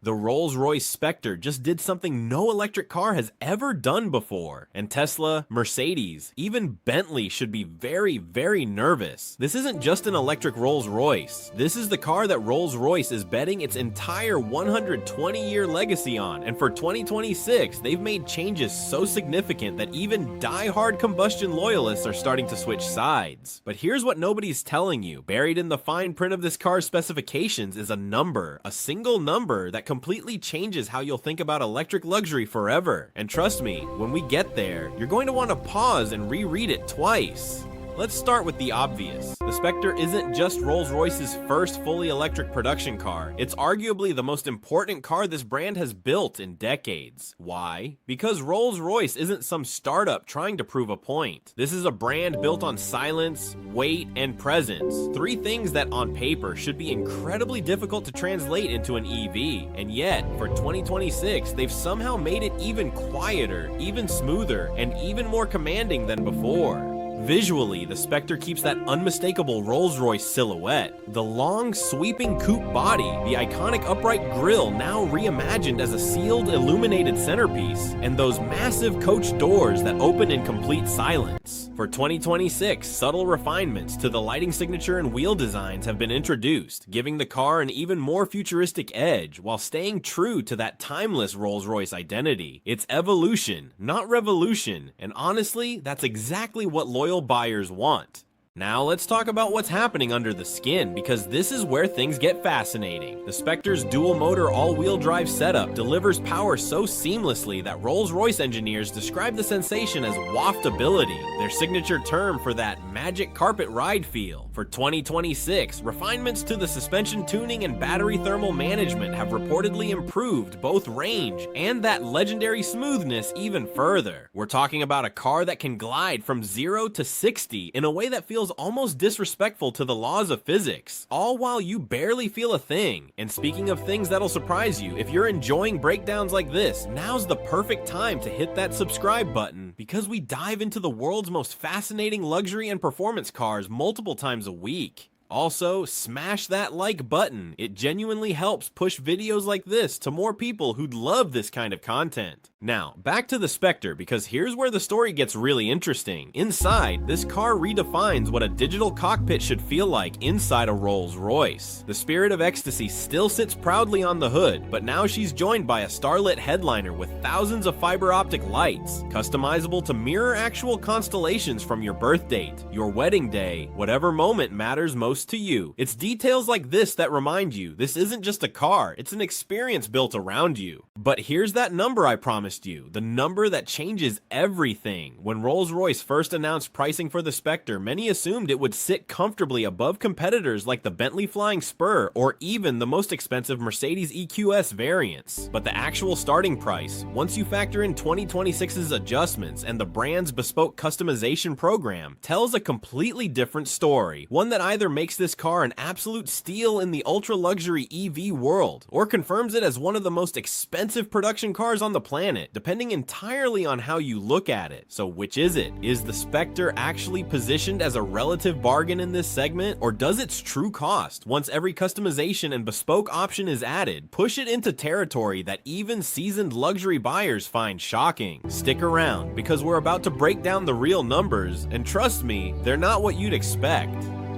The Rolls-Royce Spectre just did something no electric car has ever done before, and Tesla, Mercedes, even Bentley should be very, very nervous. This isn't just an electric Rolls-Royce. This is the car that Rolls-Royce is betting its entire 120-year legacy on, and for 2026, they've made changes so significant that even die-hard combustion loyalists are starting to switch sides. But here's what nobody's telling you. Buried in the fine print of this car's specifications is a number, a single number that completely changes how you'll think about electric luxury forever. And trust me, when we get there, you're going to want to pause and reread it twice. Let's start with the obvious. The Spectre isn't just Rolls-Royce's first fully electric production car. It's arguably the most important car this brand has built in decades. Why? Because Rolls-Royce isn't some startup trying to prove a point. This is a brand built on silence, weight, and presence. Three things that on paper should be incredibly difficult to translate into an EV. And yet, for 2026, they've somehow made it even quieter, even smoother, and even more commanding than before. Visually, the Spectre keeps that unmistakable Rolls-Royce silhouette. The long, sweeping coupe body, the iconic upright grille now reimagined as a sealed, illuminated centerpiece, and those massive coach doors that open in complete silence. For 2026, subtle refinements to the lighting signature and wheel designs have been introduced, giving the car an even more futuristic edge while staying true to that timeless Rolls-Royce identity. It's evolution, not revolution, and honestly, that's exactly what loyal buyers want. Now let's talk about what's happening under the skin, because this is where things get fascinating. The Spectre's dual-motor all-wheel drive setup delivers power so seamlessly that Rolls-Royce engineers describe the sensation as waftability, their signature term for that magic carpet ride feel. For 2026, refinements to the suspension tuning and battery thermal management have reportedly improved both range and that legendary smoothness even further. We're talking about a car that can glide from 0 to 60 in a way that feels almost disrespectful to the laws of physics, all while you barely feel a thing. And speaking of things that'll surprise you, if you're enjoying breakdowns like this, now's the perfect time to hit that subscribe button, because we dive into the world's most fascinating luxury and performance cars multiple times a week. Also, smash that like button. It genuinely helps push videos like this to more people who'd love this kind of content. Now, back to the Spectre, because here's where the story gets really interesting. Inside, this car redefines what a digital cockpit should feel like inside a Rolls-Royce. The Spirit of Ecstasy still sits proudly on the hood, but now she's joined by a starlit headliner with thousands of fiber optic lights, customizable to mirror actual constellations from your birth date, your wedding day, whatever moment matters most to you. It's details like this that remind you this isn't just a car, it's an experience built around you. But here's that number I promised you, the number that changes everything. When Rolls-Royce first announced pricing for the Spectre, many assumed it would sit comfortably above competitors like the Bentley Flying Spur or even the most expensive Mercedes EQS variants. But the actual starting price, once you factor in 2026's adjustments and the brand's bespoke customization program, tells a completely different story. One that either makes this car an absolute steal in the ultra-luxury EV world, or confirms it as one of the most expensive production cars on the planet, depending entirely on how you look at it. So which is it? Is the Spectre actually positioned as a relative bargain in this segment, or does its true cost, once every customization and bespoke option is added, push it into territory that even seasoned luxury buyers find shocking? Stick around, because we're about to break down the real numbers, and trust me, they're not what you'd expect.